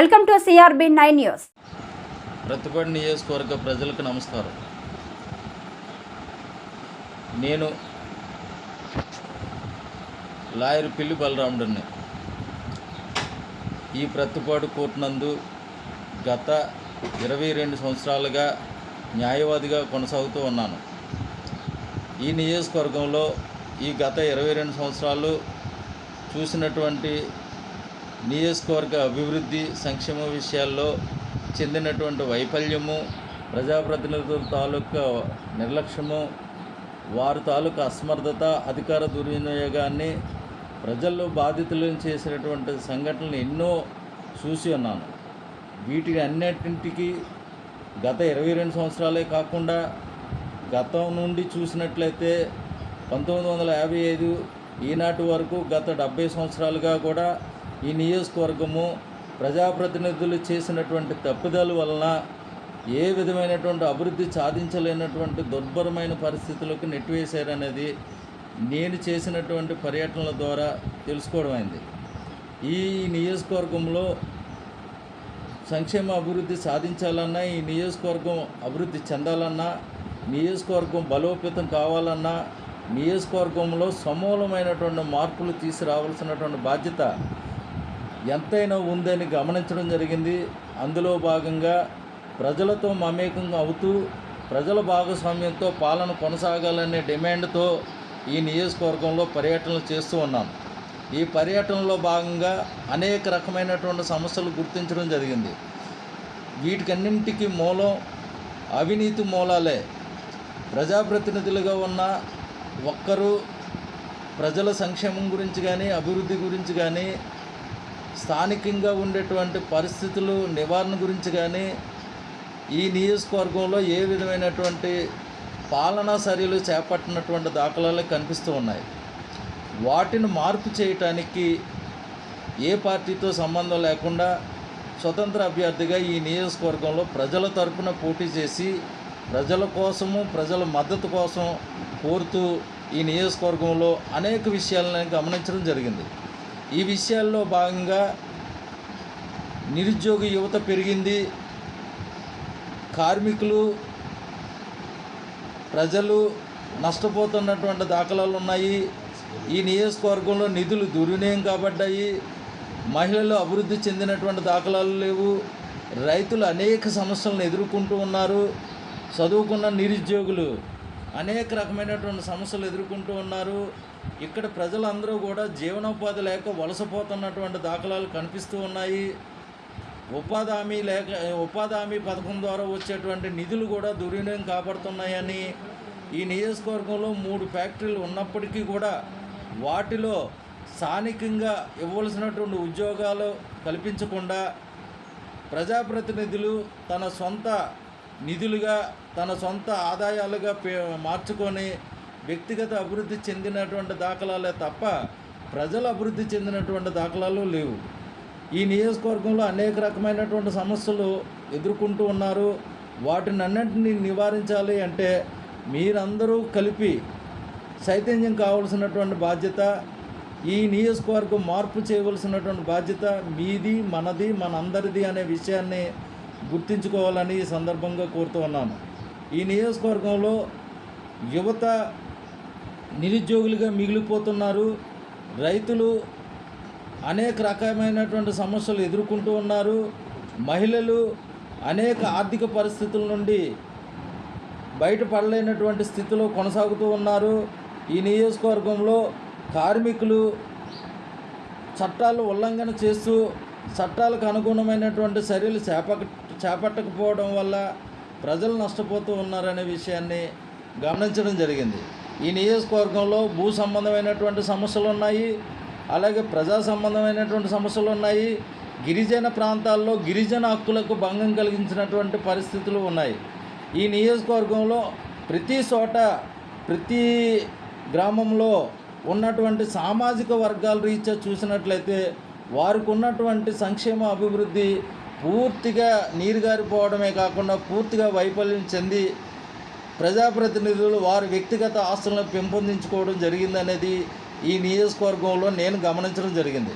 Welcome to CRB 9 news. Prathipadu నియోజకవర్గ ప్రజలకు నమస్కారం. నేను లాయర్ పిల్లి బలరాముడిని. ఈ ప్రతిపాడు కోర్టు నందు గత 22 సంవత్సరాలుగా న్యాయవాదిగా కొనసాగుతూ ఉన్నాను. ఈ నియోజకవర్గంలో ఈ గత 22 సంవత్సరాలు చూసినటువంటి నియోజకవర్గ అభివృద్ధి సంక్షేమ విషయాల్లో చెందినటువంటి వైఫల్యము, ప్రజాప్రతినిధుల తాలూకా నిర్లక్ష్యము, వారి తాలూకా అసమర్థత, అధికార దుర్వినియోగాన్ని ప్రజల్లో బాధితులను చేసినటువంటి సంఘటనలు ఎన్నో చూసి ఉన్నాను. వీటికి అన్నింటికి గత 22 సంవత్సరాలే కాకుండా గతం నుండి చూసినట్లయితే 1955 ఈనాటి వరకు గత 70 సంవత్సరాలుగా కూడా ఈ నియోజకవర్గము ప్రజాప్రతినిధులు చేసినటువంటి తప్పిదాల వలన ఏ విధమైనటువంటి అభివృద్ధి సాధించలేనటువంటి దుర్భరమైన పరిస్థితులకు నెట్టివేశారనేది నేను చేసినటువంటి పర్యటనల ద్వారా తెలుసుకోవడం అయింది. ఈ నియోజకవర్గంలో సంక్షేమ అభివృద్ధి సాధించాలన్నా, ఈ నియోజకవర్గం అభివృద్ధి చెందాలన్నా, నియోజకవర్గం బలోపేతం కావాలన్నా, నియోజకవర్గంలో సమూలమైనటువంటి మార్పులు తీసుకురావాల్సినటువంటి బాధ్యత ఎంతైనా ఉందని గమనించడం జరిగింది. అందులో భాగంగా ప్రజలతో మమేకంగా అవుతూ ప్రజల భాగస్వామ్యంతో పాలన కొనసాగాలనే డిమాండ్తో ఈ నియోజకవర్గంలో పర్యటనలు చేస్తూ ఉన్నాను. ఈ పర్యటనలో భాగంగా అనేక రకమైనటువంటి సమస్యలు గుర్తించడం జరిగింది. వీటికన్నింటికి మూలం అవినీతి మూలాలే. ప్రజాప్రతినిధులుగా ఉన్న ఒక్కరు ప్రజల సంక్షేమం గురించి కానీ, అభివృద్ధి గురించి కానీ, స్థానికంగా ఉండేటువంటి పరిస్థితులు నివారణ గురించి కానీ ఈ నియోజకవర్గంలో ఏ విధమైనటువంటి పాలనా చర్యలు చేపట్టినటువంటి దాఖలాలు కనిపిస్తూ ఉన్నాయి. వాటిని మార్పు చేయటానికి ఏ పార్టీతో సంబంధం లేకుండా స్వతంత్ర అభ్యర్థిగా ఈ నియోజకవర్గంలో ప్రజల తరపున పోటీ చేసి ప్రజల కోసము, ప్రజల మద్దతు కోసం కోరుతూ ఈ నియోజకవర్గంలో అనేక విషయాలను గమనించడం జరిగింది. ఈ విషయాల్లో భాగంగా నిరుద్యోగ యువత పెరిగింది, కార్మికులు, ప్రజలు నష్టపోతున్నటువంటి దాఖలాలు ఉన్నాయి. ఈ నియోజకవర్గంలో నిధులు దుర్వినియోగం కాబడ్డాయి, మహిళలు అభివృద్ధి చెందినటువంటి దాఖలాలు లేవు, రైతులు అనేక సమస్యలను ఎదుర్కొంటూ ఉన్నారు, చదువుకున్న నిరుద్యోగులు అనేక రకమైనటువంటి సమస్యలు ఎదుర్కొంటూ ఉన్నారు. ఇక్కడ ప్రజలందరూ కూడా జీవనోపాధి లేక వలసపోతున్నటువంటి దాఖలాలు కనిపిస్తూ ఉన్నాయి. ఉపాధి హామీ పథకం ద్వారా వచ్చేటువంటి నిధులు కూడా దుర్వినియోగం కాపాడుతున్నాయని, ఈ నియోజకవర్గంలో 3 ఫ్యాక్టరీలు ఉన్నప్పటికీ కూడా వాటిలో స్థానికంగా ఇవ్వాల్సినటువంటి ఉద్యోగాలు కల్పించకుండా ప్రజాప్రతినిధులు తన సొంత నిధులుగా, తన సొంత ఆదాయాలుగా మార్చుకొని వ్యక్తిగత అభివృద్ధి చెందినటువంటి దాఖలాలే తప్ప ప్రజల అభివృద్ధి చెందినటువంటి దాఖలాలు లేవు. ఈ నియోజకవర్గంలో అనేక రకమైనటువంటి సమస్యలు ఎదుర్కొంటూ ఉన్నారు. వాటిని అన్నింటినీ నివారించాలి అంటే మీరందరూ కలిపి చైతన్యం కావాల్సినటువంటి బాధ్యత, ఈ నియోజకవర్గం మార్పు చేయవలసినటువంటి బాధ్యత మీది, మనది, మనందరిది అనే విషయాన్ని గుర్తించుకోవాలని ఈ సందర్భంగా కోరుతూ ఉన్నాను. ఈ నియోజకవర్గంలో యువత నిరుద్యోగులుగా మిగిలిపోతున్నారు, రైతులు అనేక రకమైనటువంటి సమస్యలు ఎదుర్కొంటూ ఉన్నారు, మహిళలు అనేక ఆర్థిక పరిస్థితుల నుండి బయటపడలేనటువంటి స్థితిలో కొనసాగుతూ ఉన్నారు. ఈ నియోజకవర్గంలో కార్మికులు చట్టాలు ఉల్లంఘన చేస్తూ చట్టాలకు అనుగుణమైనటువంటి చర్యలు చేపట్టకపోవడం వల్ల ప్రజలు నష్టపోతూ ఉన్నారనే విషయాన్ని గమనించడం జరిగింది. ఈ నియోజకవర్గంలో భూ సంబంధమైనటువంటి సమస్యలు ఉన్నాయి, అలాగే ప్రజా సంబంధమైనటువంటి సమస్యలు ఉన్నాయి. గిరిజన ప్రాంతాల్లో గిరిజన హక్కులకు భంగం కలిగించినటువంటి పరిస్థితులు ఉన్నాయి. ఈ నియోజకవర్గంలో ప్రతి చోట, ప్రతి గ్రామంలో ఉన్నటువంటి సామాజిక వర్గాల రీత్యా చూసినట్లయితే వారికి ఉన్నటువంటి సంక్షేమ అభివృద్ధి పూర్తిగా నీరుగారిపోవడమే కాకుండా పూర్తిగా వైఫల్యం చెంది ప్రజాప్రతినిధులు వారి వ్యక్తిగత ఆస్తులను పెంపొందించుకోవడం జరిగిందనేది ఈ నియోజకవర్గంలో నేను గమనించడం జరిగింది.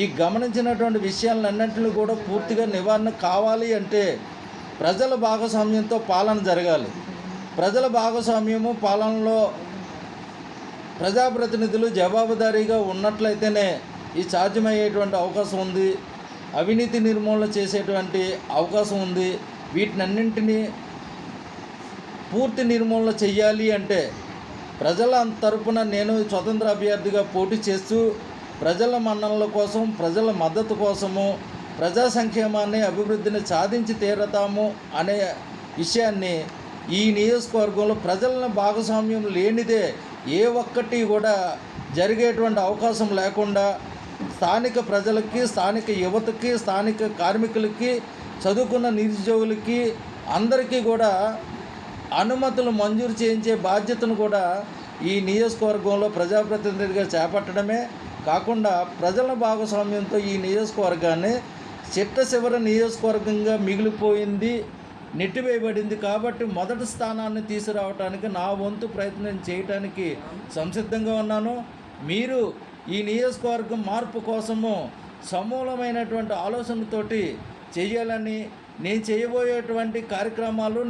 ఈ గమనించినటువంటి విషయాలన్నింటినీ కూడా పూర్తిగా నివారణ కావాలి అంటే ప్రజల భాగస్వామ్యంతో పాలన జరగాలి. ప్రజల భాగస్వామ్యము పాలనలో ప్రజాప్రతినిధులు జవాబుదారీగా ఉన్నట్లయితేనే ఈ సాధ్యమయ్యేటువంటి అవకాశం ఉంది. అవినీతి నిర్మూలన చేసేటువంటి అవకాశం ఉంది. వీటినన్నింటినీ పూర్తి నిర్మూలన చెయ్యాలి అంటే ప్రజల తరపున నేను స్వతంత్ర అభ్యర్థిగా పోటీ చేస్తూ ప్రజల మన్ననల కోసం, ప్రజల మద్దతు కోసము, ప్రజా సంక్షేమాన్ని, అభివృద్ధిని సాధించి తీరతాము అనే విషయాన్ని ఈ నియోజకవర్గంలో ప్రజల భాగస్వామ్యం లేనిదే ఏ ఒక్కటి కూడా జరిగేటువంటి అవకాశం లేకుండా స్థానిక ప్రజలకి, స్థానిక యువతకి, స్థానిక కార్మికులకి, చదువుకున్న నిరుద్యోగులకి అందరికీ కూడా అనుమతులు మంజూరు చేయించే బాధ్యతను కూడా ఈ నియోజకవర్గంలో ప్రజాప్రతినిధిగా చేపట్టడమే కాకుండా ప్రజల భాగస్వామ్యంతో ఈ నియోజకవర్గాన్ని చిట్ట నియోజకవర్గంగా మిగిలిపోయింది, నెట్టివేయబడింది. కాబట్టి మొదటి స్థానాన్ని తీసుకురావడానికి నా వంతు ప్రయత్నం చేయటానికి సంసిద్ధంగా ఉన్నాను. మీరు ఈ నియోజకవర్గం మార్పు కోసము సమూలమైనటువంటి ఆలోచనతోటి చేయాలని, నేను చేయబోయేటువంటి కార్యక్రమాలు,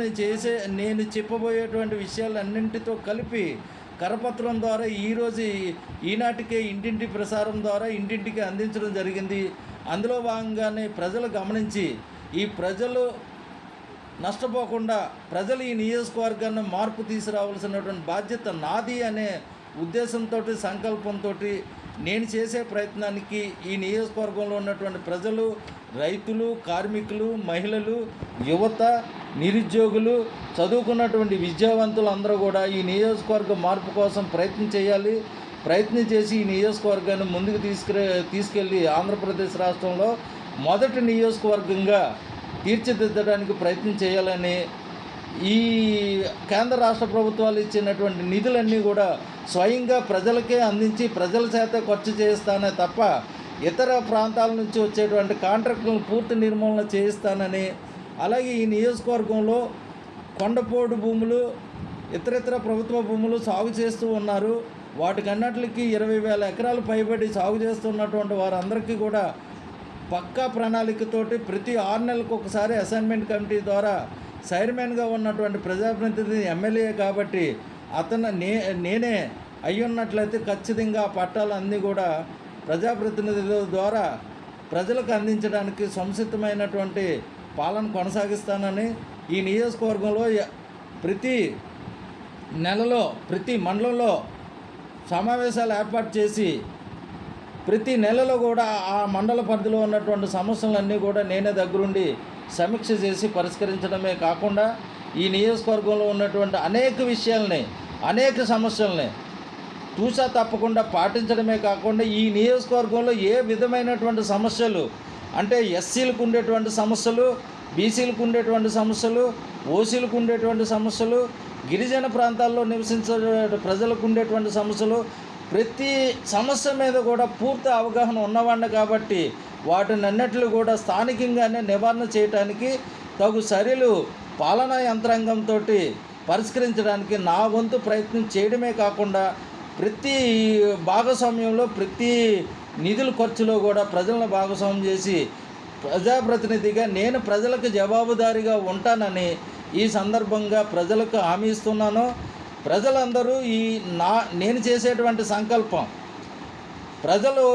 నేను చెప్పబోయేటువంటి విషయాలన్నింటితో కలిపి కరపత్రం ద్వారా ఈరోజు ఈనాటికే ఇంటింటి ప్రసారం ద్వారా ఇంటింటికి అందించడం జరిగింది. అందులో భాగంగానే ప్రజలు గమనించి ఈ ప్రజలు నష్టపోకుండా ప్రజలు ఈ నియోజకవర్గాన్ని మార్పు తీసుకురావాల్సినటువంటి బాధ్యత నాది అనే ఉద్దేశంతో, సంకల్పంతో నేను చేసే ప్రయత్నానికి ఈ నియోజకవర్గంలో ఉన్నటువంటి ప్రజలు, రైతులు, కార్మికులు, మహిళలు, యువత, నిరుద్యోగులు, చదువుకున్నటువంటి విద్యావంతులు అందరూ కూడా ఈ నియోజకవర్గ మార్పు కోసం ప్రయత్నం చేసి ఈ నియోజకవర్గాన్ని ముందుకు తీసుకెళ్ళి ఆంధ్రప్రదేశ్ రాష్ట్రంలో మొదటి నియోజకవర్గంగా తీర్చిదిద్దడానికి ప్రయత్నం చేయాలని, ఈ కేంద్ర రాష్ట్ర ప్రభుత్వాలు ఇచ్చినటువంటి నిధులన్నీ కూడా స్వయంగా ప్రజలకే అందించి ప్రజల చేత ఖర్చు చేస్తానే తప్ప ఇతర ప్రాంతాల నుంచి వచ్చేటువంటి కాంట్రాక్టులను పూర్తి నిర్మూలన చేయిస్తానని, అలాగే ఈ నియోజకవర్గంలో కొండపోడు భూములు, ఇతరితర ప్రభుత్వ భూములు సాగు చేస్తూ ఉన్నారు. వాటికన్నట్లకి 20,000 ఎకరాలు పైబడి సాగు చేస్తున్నటువంటి వారందరికీ కూడా పక్కా ప్రణాళికతోటి ప్రతి 6 నెలలకు ఒకసారి అసైన్మెంట్ కమిటీ ద్వారా చైర్మన్గా ఉన్నటువంటి ప్రజాప్రతినిధి ఎమ్మెల్యే కాబట్టి నేనే అయ్యున్నట్లయితే ఖచ్చితంగా ఆ పట్టాలన్నీ కూడా ప్రజాప్రతినిధుల ద్వారా ప్రజలకు అందించడానికి సంసిద్ధమైనటువంటి పాలన కొనసాగిస్తానని, ఈ నియోజకవర్గంలో ప్రతి నెలలో ప్రతి మండలంలో సమావేశాలు ఏర్పాటు చేసి ప్రతి నెలలో కూడా ఆ మండల పరిధిలో ఉన్నటువంటి సమస్యలన్నీ కూడా నేనే దగ్గరుండి సమీక్ష చేసి పరిష్కరించడమే కాకుండా ఈ నియోజకవర్గంలో ఉన్నటువంటి అనేక సమస్యల్ని తూచా తప్పకుండా పాటించడమే కాకుండా ఈ నియోజకవర్గంలో ఏ విధమైనటువంటి సమస్యలు అంటే ఎస్సీలకు ఉండేటువంటి సమస్యలు, బీసీలకు ఉండేటువంటి సమస్యలు, ఓసీలకు ఉండేటువంటి సమస్యలు, గిరిజన ప్రాంతాల్లో నివసించే ప్రజలకు ఉండేటువంటి సమస్యలు, ప్రతి సమస్య మీద కూడా పూర్తి అవగాహన ఉన్నవాడిని కాబట్టి వాటినన్నిటిని కూడా స్థానికంగానే నివారణ చేయడానికి తగు చర్యలు పాలనా యంత్రాంగంతో పరిష్కరించడానికి నా వంతు ప్రయత్నం చేయడమే కాకుండా ప్రతి భాగస్వామ్యంలో ప్రతి నిధుల ఖర్చులో కూడా ప్రజలను భాగస్వామ్యం చేసి ప్రజాప్రతినిధిగా నేను ప్రజలకు జవాబుదారీగా ఉంటానని ఈ సందర్భంగా ప్రజలకు హామీ ఇస్తున్నాను. ప్రజలందరూ నేను చేసేటువంటి సంకల్పం, ప్రజలు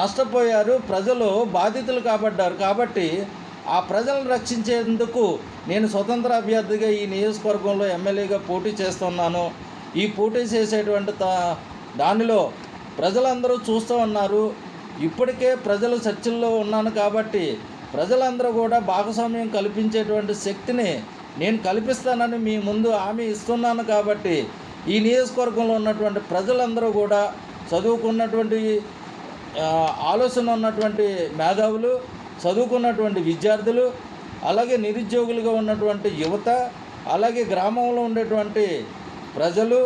నష్టపోయారు, ప్రజలు బాధితులు కాబట్టి ఆ ప్రజలను రక్షించేందుకు నేను స్వతంత్ర అభ్యర్థిగా ఈ నియోజకవర్గంలో ఎమ్మెల్యేగా పోటీ చేస్తున్నాను. ఈ పోటీ చేసేటువంటి దానిలో ప్రజలందరూ చూస్తూ ఉన్నారు. ఇప్పటికే ప్రజల చర్చల్లో ఉన్నాను కాబట్టి ప్రజలందరూ కూడా భాగస్వామ్యం కల్పించేటువంటి శక్తిని నేను కల్పిస్తానని మీ ముందు హామీ ఇస్తున్నాను. కాబట్టి ఈ నియోజకవర్గంలో ఉన్నటువంటి ప్రజలందరూ కూడా చదువుకున్నటువంటి ఆలోచన ఉన్నటువంటి మేధావులు, చదువుకున్నటువంటి విద్యార్థులు, అలాగే నిరుద్యోగులుగా ఉన్నటువంటి యువత, అలాగే గ్రామంలో ఉండేటువంటి ప్రజలు,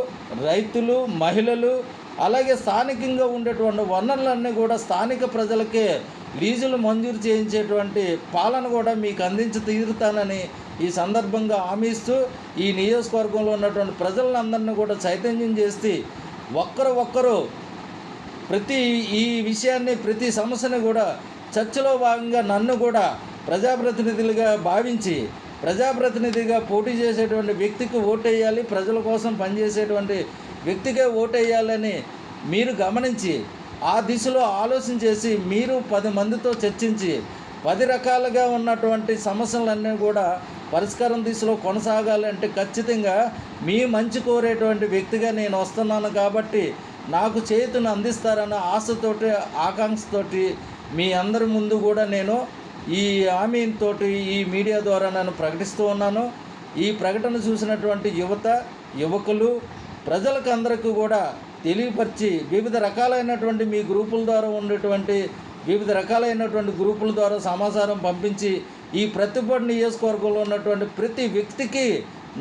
రైతులు, మహిళలు, అలాగే స్థానికంగా ఉండేటువంటి వనరులన్నీ కూడా స్థానిక ప్రజలకే లీజులు మంజూరు చేయించేటువంటి పాలన కూడా మీకు అందించి తీరుతానని ఈ సందర్భంగా హామీ ఇస్తూ ఈ నియోజకవర్గంలో ఉన్నటువంటి ప్రజలందరినీ కూడా చైతన్యం చేసి ఒక్కరు ఈ విషయాన్ని ప్రతి సమస్యను కూడా చర్చలో భాగంగా నన్ను కూడా ప్రజాప్రతినిధులుగా భావించి ప్రజాప్రతినిధిగా పోటీ చేసేటువంటి వ్యక్తికి ఓటేయాలి, ప్రజల కోసం పనిచేసేటువంటి వ్యక్తికే ఓటేయాలని మీరు గమనించి ఆ దిశలో ఆలోచన చేసి మీరు 10 మందితో చర్చించి 10 రకాలుగా ఉన్నటువంటి సమస్యలన్నీ కూడా పరిష్కారం దిశలో కొనసాగాలి అంటే ఖచ్చితంగా మీ మంచి కోరేటువంటి వ్యక్తిగా నేను వస్తున్నాను కాబట్టి నాకు చేతును అందిస్తారన్న ఆశతోటి ఆకాంక్షతోటి మీ అందరి ముందు కూడా నేను ఈ హామీతోటి ఈ మీడియా ద్వారా నేను ప్రకటిస్తూ ఉన్నాను. ఈ ప్రకటన చూసినటువంటి యువకులు ప్రజలకు అందరికీ కూడా తెలియపరిచి వివిధ రకాలైనటువంటి మీ గ్రూపుల ద్వారా ఉండేటువంటి వివిధ రకాలైనటువంటి గ్రూపుల ద్వారా సమాచారం పంపించి ఈ ప్రతిపాడు నియోజకవర్గంలో ఉన్నటువంటి ప్రతి వ్యక్తికి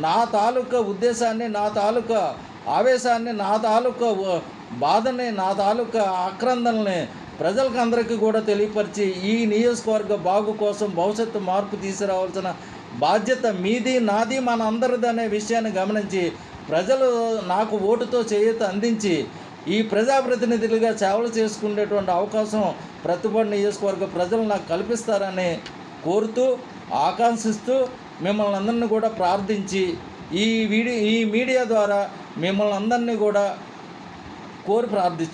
నా తాలూకా ఉద్దేశాన్ని, నా తాలూకా ఆవేశాన్ని, నా తాలూకా బాధని, నా తాలూకా ఆక్రందనని ప్రజలకు అందరికీ కూడా తెలియపరిచి ఈ నియోజకవర్గ బాగు కోసం భవిష్యత్తు మార్పు తీసుకురావాల్సిన బాధ్యత మీది, నాది, మన అందరిది అనే విషయాన్ని గమనించి ప్రజలు నాకు ఓటుతో చేయూత అందించి ఈ ప్రజాప్రతినిధులుగా సేవలు చేసుకునేటువంటి అవకాశం ప్రతిపాడు నియోజకవర్గ ప్రజలు నాకు కల్పిస్తారని కోరుతూ ఆకాంక్షిస్తూ మిమ్మల్ని అందరినీ కూడా ప్రార్థించి ఈ మీడియా ద్వారా మిమ్మల్ని అందరినీ కూడా కోరి ప్రార్థించు.